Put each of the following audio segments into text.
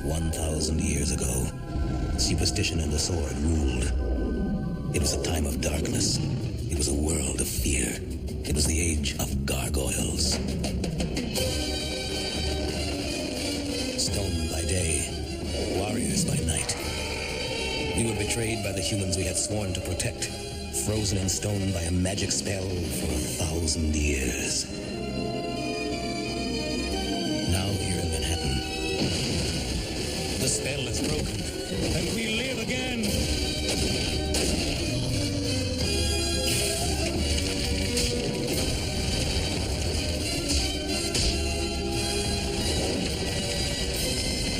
1,000 years ago, superstition and the sword ruled. It was a time of darkness. It was a world of fear. It was the age of gargoyles. Stone by day, warriors by night. We were betrayed by the humans we had sworn to protect, frozen in stone by a magic spell for 1,000 years. Now here in Manhattan, the spell is broken, and we live again.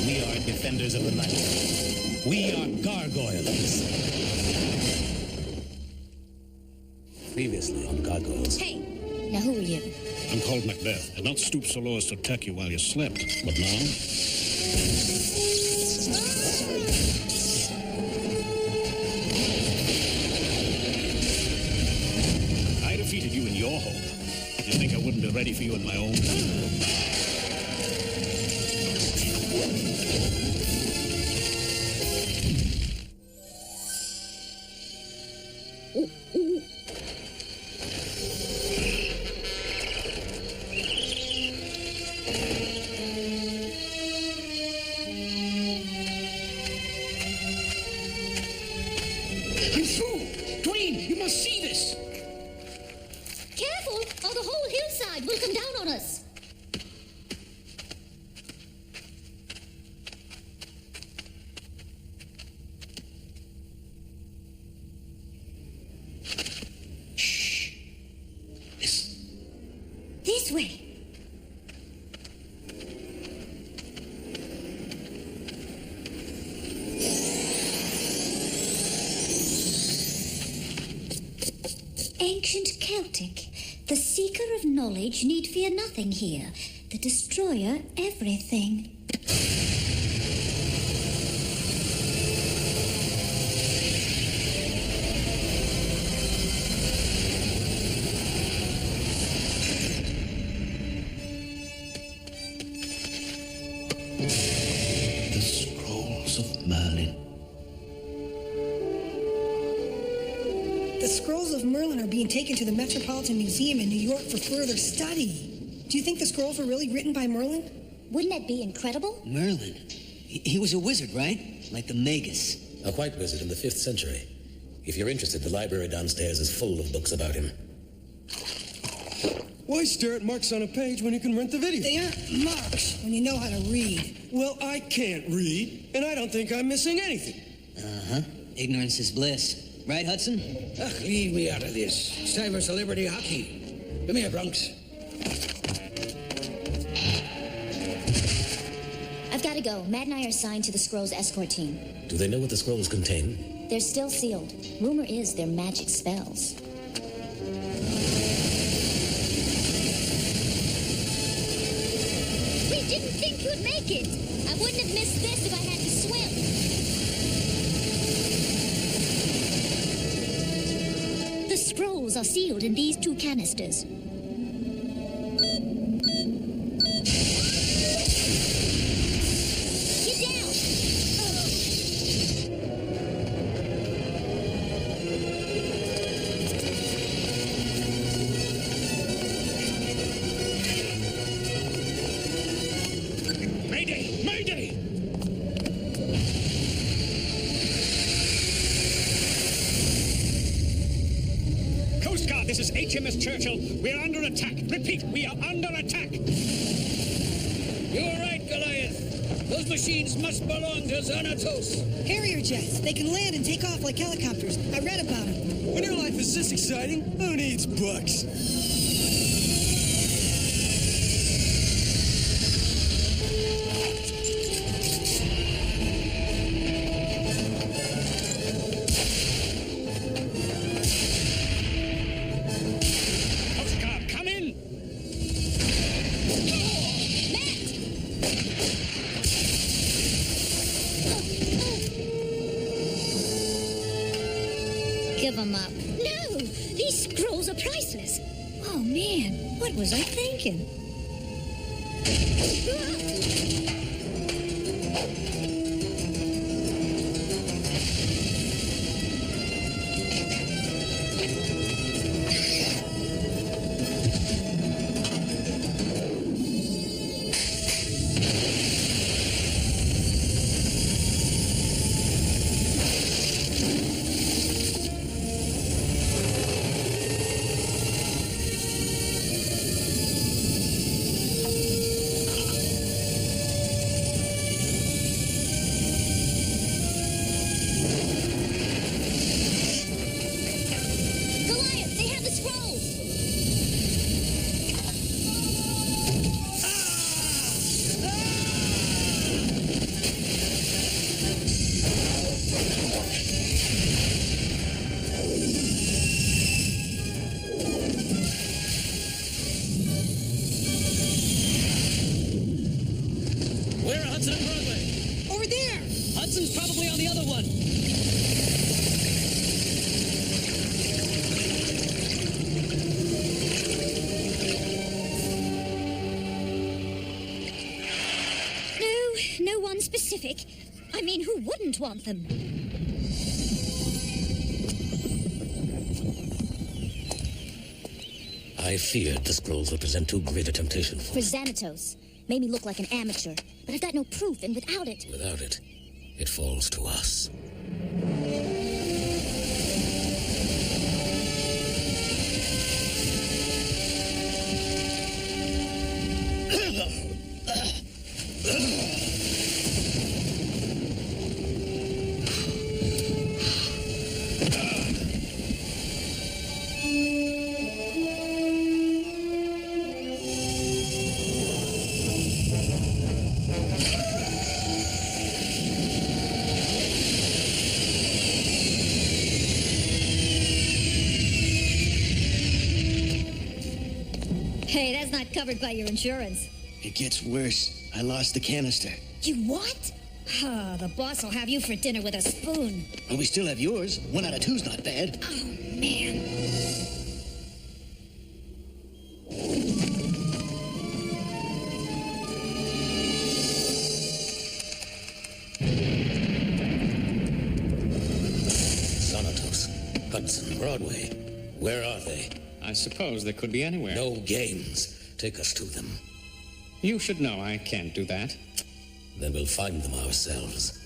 We are defenders of the night. We are gargoyles. Previously on Gargoyles. Hey, now who are you? I'm called Macbeth. I not stoop so low as to attack you while you slept. But now... I defeated you in your home. You think I wouldn't be ready for you in my own? I'm through! Dwayne, you must see this! Careful, or the whole hillside will come down on us. Shh! Listen. This way. Ancient Celtic. The seeker of knowledge need fear nothing here. The destroyer, everything. The Scrolls of Merlin. The Scrolls of Merlin are being taken to the Metropolitan Museum in New York for further study. Do you think the scrolls were really written by Merlin? Wouldn't that be incredible? Merlin. He was a wizard, right? Like the Magus. A white wizard in the 5th century. If you're interested, the library downstairs is full of books about him. Why stare at marks on a page when you can rent the video? They aren't marks when you know how to read. Well, I can't read, and I don't think I'm missing anything. Uh-huh. Ignorance is bliss. Right, Hudson? Ugh, leave me out of this. It's time for celebrity hockey. Come here, Bronx. I've got to go. Matt and I are assigned to the Scrolls escort team. Do they know what the scrolls contain? They're still sealed. Rumor is they're magic spells. We didn't think you'd make it. I wouldn't have missed this if I had to swim. The scrolls are sealed in these 2 canisters. Get down! Mayday! Mayday! Coast Guard, this is HMS Churchill. We're under attack. Repeat, we are under attack. You're right, Goliath. Those machines must belong to Xanatos. Harrier jets. They can land and take off like helicopters. I read about them. When your life is this exciting, who needs books? Coast Guard, come in! Give them up. No! These scrolls are priceless. Oh, man. What was I thinking? Goliath, they have the scrolls! Where are Hudson and Broadway? Over there! Hudson's probably on the other one. No one specific. I mean, who wouldn't want them? I feared the scrolls would present too great a temptation For for Xanatos. Made me look like an amateur. But I've got no proof, and without it... Without it, it falls to us. Hey, that's not covered by your insurance. It gets worse. I lost the canister. You what? Ah, the boss will have you for dinner with a spoon. Well, we still have yours. 1 out of 2's not bad. Oh, man. Xanatos, Hudson, Broadway. Where are they? I suppose they could be anywhere. No games. Take us to them. You should know I can't do that. Then we'll find them ourselves.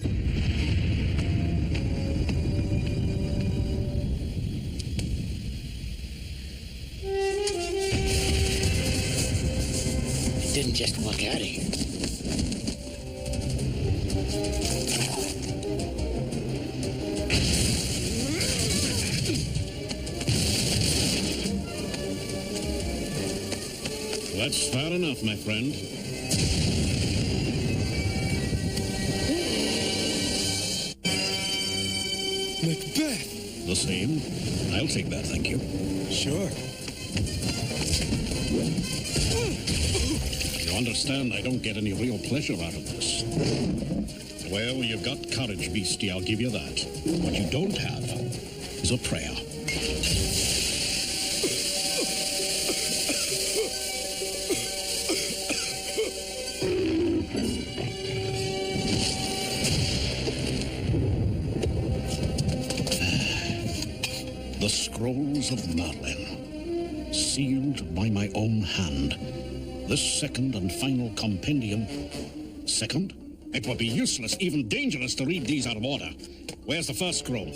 It didn't just walk out of here. That's far enough, my friend. Macbeth! The same. I'll take that, thank you. Sure. You understand, I don't get any real pleasure out of this. Well, you've got courage, beastie, I'll give you that. What you don't have is a prayer. The Scrolls of Merlin, sealed by my own hand. This second and final compendium. Second? It would be useless, even dangerous, to read these out of order. Where's the first scroll?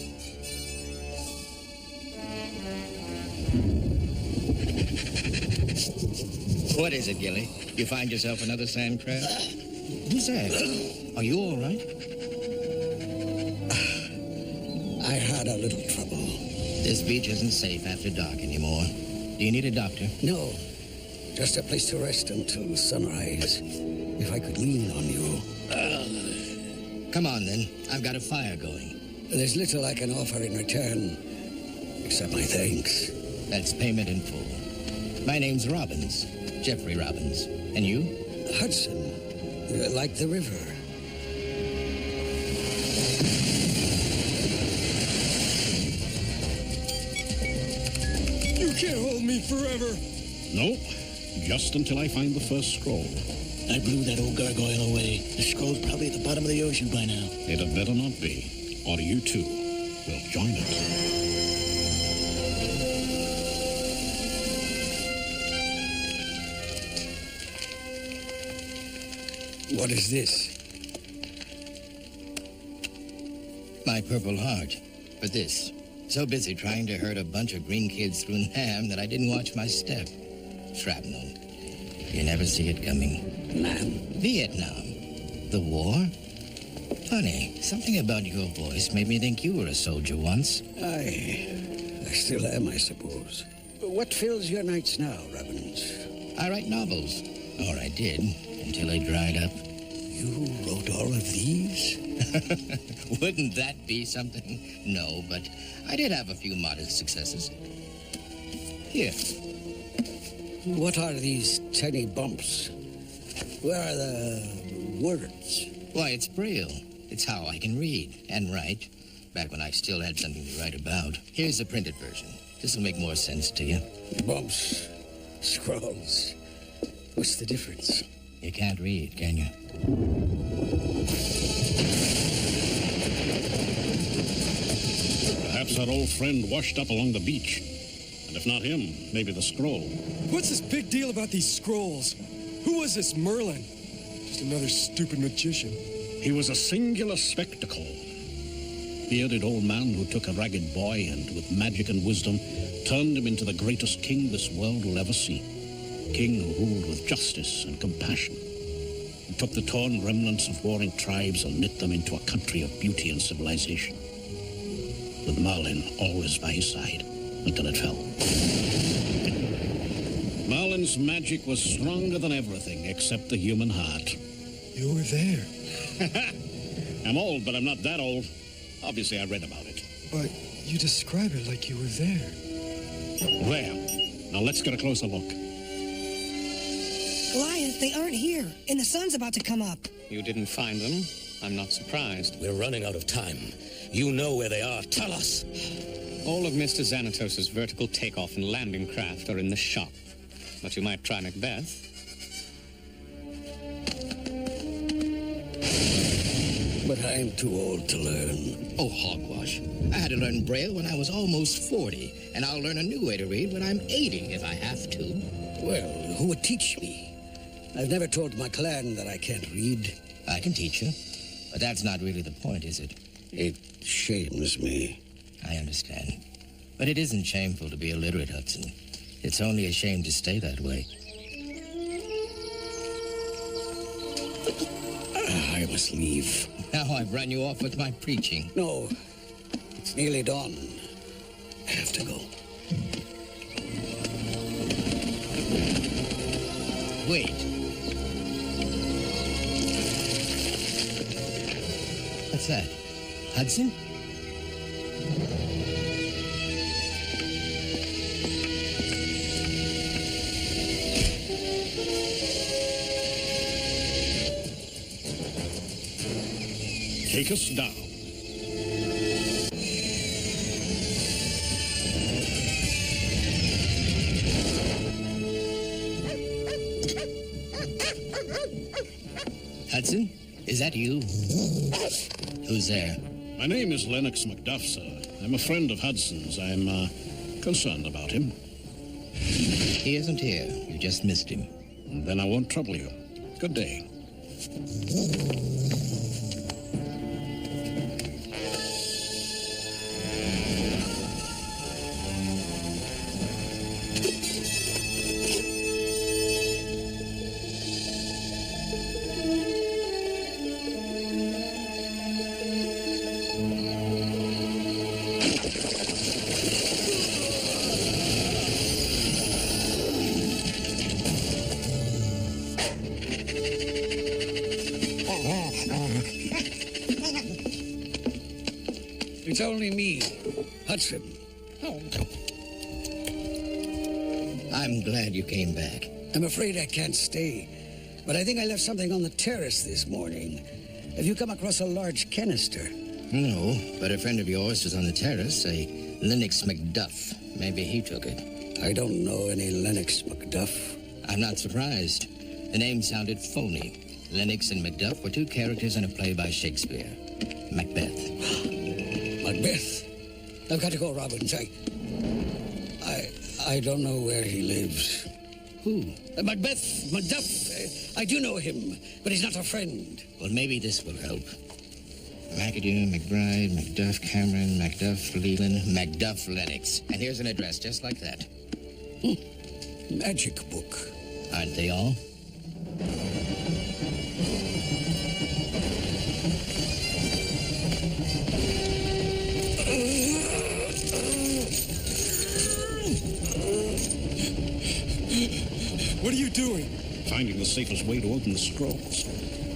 What is it, Gilly? You find yourself another sand crab? Who's that? Are you all right? I had a little trouble. This beach isn't safe after dark anymore. Do you need a doctor? No. Just a place to rest until sunrise. If I could lean on you. Come on, then. I've got a fire going. There's little I can offer in return, except my thanks. That's payment in full. My name's Robbins. Jeffrey Robbins. And you? Hudson. Like the river. You can't hold me forever. No, just until I find the first scroll. I blew that old gargoyle away. The scroll's probably at the bottom of the ocean by now. It had better not be, or you too will join it. What is this? My Purple Heart. For this. So busy trying to herd a bunch of green kids through Nam that I didn't watch my step. Shrapnel. You never see it coming. Vietnam. The war? Funny, something about your voice made me think you were a soldier once. I still am, I suppose. What fills your nights now, Robbins? I write novels. Or I did, until they dried up. You wrote all of these? Wouldn't that be something? No, but I did have a few modest successes. Here. What are these tiny bumps? Where are the words? Why, it's Braille. It's how I can read and write. Back when I still had something to write about. Here's the printed version. This will make more sense to you. Bumps. Scrolls. What's the difference? You can't read, can you? Perhaps our old friend washed up along the beach. And if not him, maybe the scroll. What's this big deal about these scrolls? Who was this Merlin? Just another stupid magician. He was a singular spectacle. Bearded old man who took a ragged boy and, with magic and wisdom, turned him into the greatest king this world will ever see. King who ruled with justice and compassion. Who took the torn remnants of warring tribes and knit them into a country of beauty and civilization. With Merlin always by his side until it fell. Merlin's magic was stronger than everything except the human heart. You were there. I'm old, but I'm not that old. Obviously, I read about it. But you describe it like you were there. There. Now let's get a closer look. Goliath, they aren't here, and the sun's about to come up. You didn't find them? I'm not surprised. We're running out of time. You know where they are. Tell us. All of Mr. Xanatos' vertical takeoff and landing craft are in the shop. But you might try Macbeth. But I'm too old to learn. Oh, hogwash. I had to learn Braille when I was almost 40, and I'll learn a new way to read when I'm 80 if I have to. Well, who would teach me? I've never told my clan that I can't read. I can teach you, but that's not really the point, is it? It shames me. I understand. But it isn't shameful to be illiterate, Hudson. It's only a shame to stay that way. I must leave. Now I've run you off with my preaching. No, it's nearly dawn. I have to go. Wait. What's that? Hudson? Take us down. Hudson? Is that you? Who's there? My name is Lennox Macduff, sir. I'm a friend of Hudson's. I'm concerned about him. He isn't here. You just missed him. Then I won't trouble you. Good day. It's only me, Hudson. Oh. I'm glad you came back. I'm afraid I can't stay, but I think I left something on the terrace this morning. Have you come across a large canister? No, but a friend of yours was on the terrace, a Lennox Macduff. Maybe he took it. I don't know any Lennox Macduff. I'm not surprised. The name sounded phony. Lennox and Macduff were two characters in a play by Shakespeare. Macbeth. Macbeth? I've got to go, Robbins. I don't know where he lives. Who? Macduff. I do know him, but he's not a friend. Well, maybe this will help. McAdoo, McBride, Macduff, Cameron, Macduff, Leland, Macduff, Lennox. And here's an address just like that. Magic book. Aren't they all? What are you doing? Finding the safest way to open the scrolls.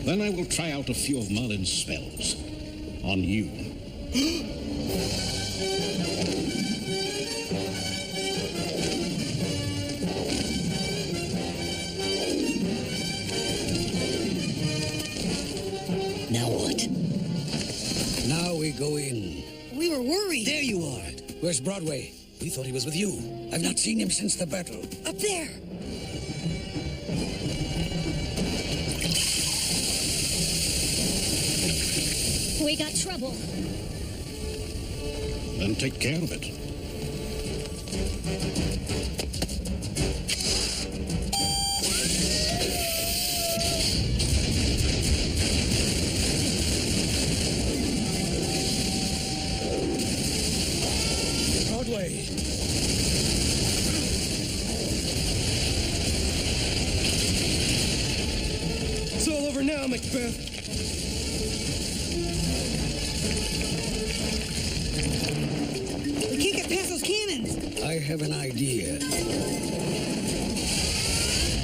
Then I will try out a few of Merlin's spells. On you. Now what? Now we go in. We were worried. There you are. Where's Broadway? We thought he was with you. I've not seen him since the battle. Up there. We got trouble. Then take care of it. Broadway. It's all over now, Macbeth. We can't get past those cannons. I have an idea.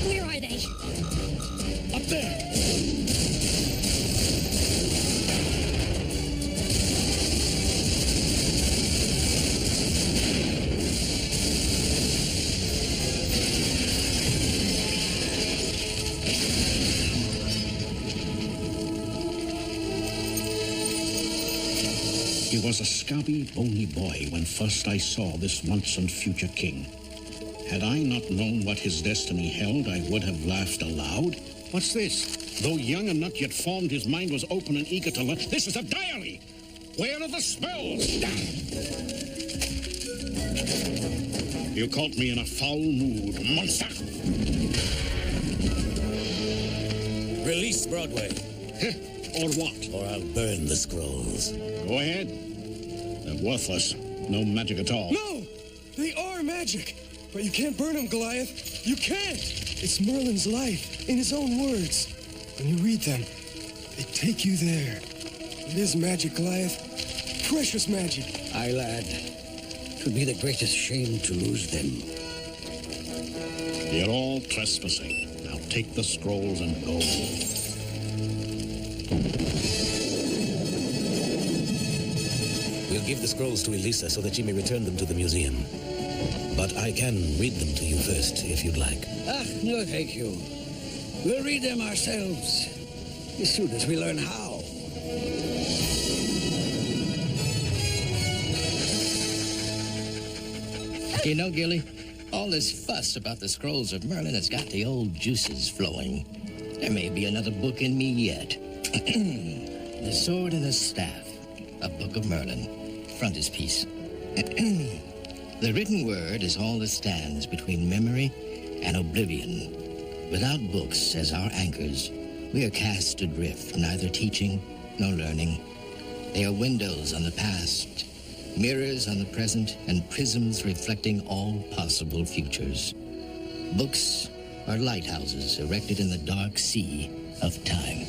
Where are they? Up there! He was a scabby, bony boy when first I saw this once and future king. Had I not known what his destiny held, I would have laughed aloud. What's this? Though young and not yet formed, his mind was open and eager to learn. This is a diary! Where are the spells? You caught me in a foul mood, monster! Release Broadway, Or what? or I'll burn the scrolls. Go ahead. They're worthless. No magic at all. No! They are magic! But you can't burn them, Goliath. You can't! It's Merlin's life, in his own words. When you read them, they take you there. It is magic, Goliath. Precious magic. Aye, lad. 'Twould be the greatest shame to lose them. You're all trespassing. Now take the scrolls and go. We'll give the scrolls to Elisa so that she may return them to the museum. But I can read them to you first, if you'd like. No, thank you. We'll read them ourselves, as soon as we learn how. You know, Gilly, all this fuss about the scrolls of Merlin has got the old juices flowing. There may be another book in me yet. The Sword and the Staff, a book of Merlin, frontispiece. The written word is all that stands between memory and oblivion. Without books as our anchors, we are cast adrift, neither teaching nor learning. They are windows on the past, mirrors on the present, and prisms reflecting all possible futures. Books are lighthouses erected in the dark sea of time.